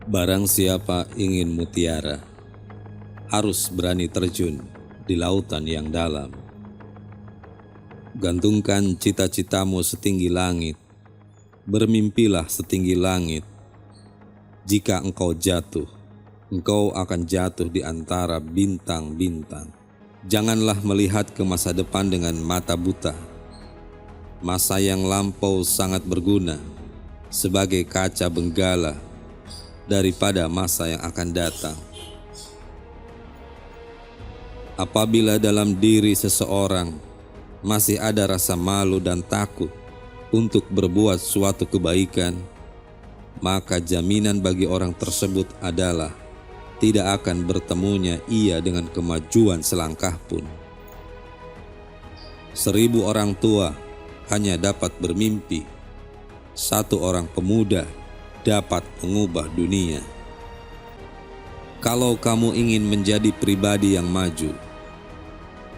Barang siapa ingin mutiara, harus berani terjun di lautan yang dalam. Gantungkan cita-citamu setinggi langit, bermimpilah setinggi langit. Jika engkau jatuh, engkau akan jatuh di antara bintang-bintang. Janganlah melihat ke masa depan dengan mata buta. Masa yang lampau sangat berguna sebagai kaca benggala daripada masa yang akan datang. Apabila dalam diri seseorang masih ada rasa malu dan takut untuk berbuat suatu kebaikan, maka jaminan bagi orang tersebut adalah tidak akan bertemunya ia dengan kemajuan selangkah pun. 1000 orang tua hanya dapat bermimpi, 1 orang pemuda dapat mengubah dunia. Kalau kamu ingin menjadi pribadi yang maju,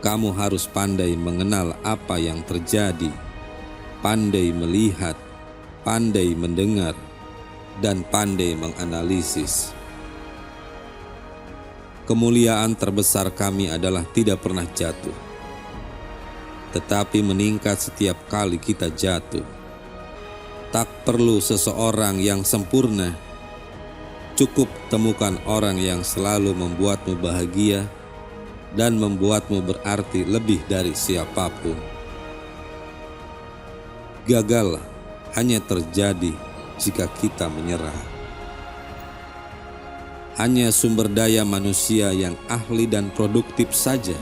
kamu harus pandai mengenal apa yang terjadi, pandai melihat, pandai mendengar, dan pandai menganalisis. Kemuliaan terbesar kami adalah tidak pernah jatuh, tetapi meningkat setiap kali kita jatuh. Tak perlu seseorang yang sempurna, cukup temukan orang yang selalu membuatmu bahagia dan membuatmu berarti lebih dari siapapun. Gagal hanya terjadi jika kita menyerah. Hanya sumber daya manusia yang ahli dan produktif saja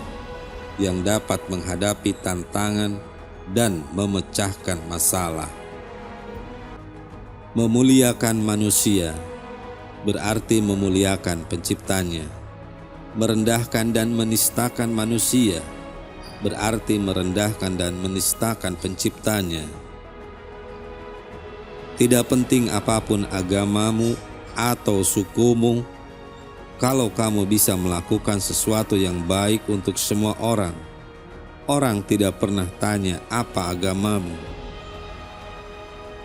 yang dapat menghadapi tantangan dan memecahkan masalah. Memuliakan manusia berarti memuliakan penciptanya. Merendahkan dan menistakan manusia berarti merendahkan dan menistakan penciptanya. Tidak penting apapun agamamu atau sukumu, kalau kamu bisa melakukan sesuatu yang baik untuk semua orang, orang tidak pernah tanya apa agamamu.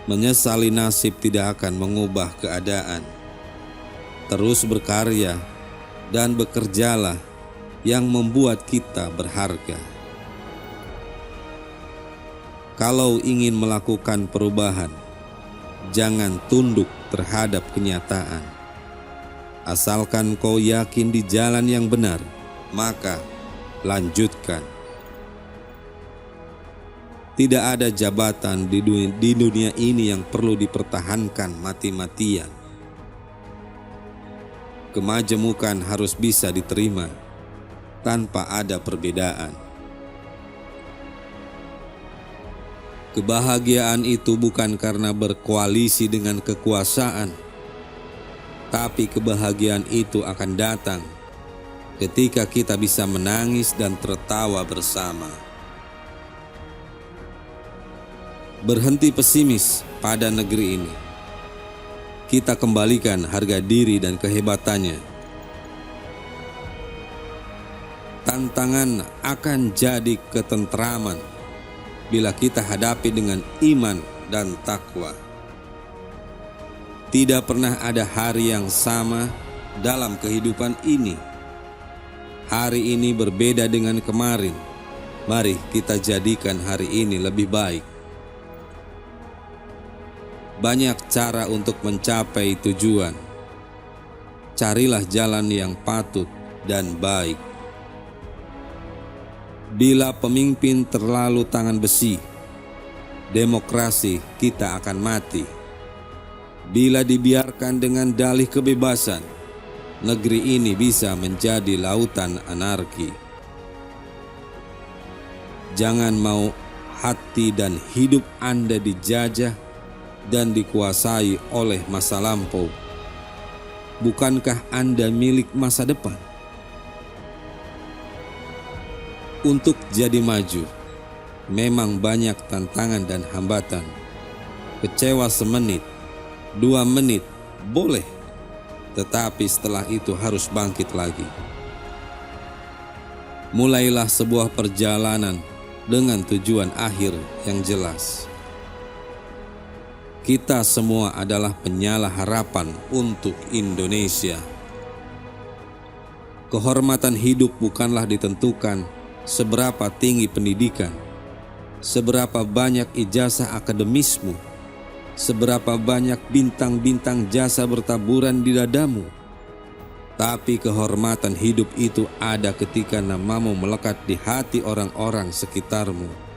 Menyesali nasib tidak akan mengubah keadaan. Terus berkarya dan bekerjalah yang membuat kita berharga. Kalau ingin melakukan perubahan, jangan tunduk terhadap kenyataan. Asalkan kau yakin di jalan yang benar, maka lanjutkan. Tidak ada jabatan di dunia ini yang perlu dipertahankan mati-matian. Kemajemukan harus bisa diterima tanpa ada perbedaan. Kebahagiaan itu bukan karena berkoalisi dengan kekuasaan, tapi kebahagiaan itu akan datang ketika kita bisa menangis dan tertawa bersama. Berhenti pesimis pada negeri ini. Kita kembalikan harga diri dan kehebatannya. Tantangan akan jadi ketentraman bila kita hadapi dengan iman dan takwa. Tidak pernah ada hari yang sama dalam kehidupan ini. Hari ini berbeda dengan kemarin. Mari kita jadikan hari ini lebih baik. Banyak cara untuk mencapai tujuan. Carilah jalan yang patut dan baik. Bila pemimpin terlalu tangan besi, demokrasi kita akan mati. Bila dibiarkan dengan dalih kebebasan, negeri ini bisa menjadi lautan anarki. Jangan mau hati dan hidup Anda dijajah dan dikuasai oleh masa lampau. Bukankah Anda milik masa depan? Untuk jadi maju, memang banyak tantangan dan hambatan. Kecewa semenit, 2 menit, boleh. Tetapi setelah itu harus bangkit lagi. Mulailah sebuah perjalanan dengan tujuan akhir yang jelas. Kita semua adalah penyala harapan untuk Indonesia. Kehormatan hidup bukanlah ditentukan seberapa tinggi pendidikan, seberapa banyak ijazah akademismu, seberapa banyak bintang-bintang jasa bertaburan di dadamu. Tapi kehormatan hidup itu ada ketika namamu melekat di hati orang-orang sekitarmu.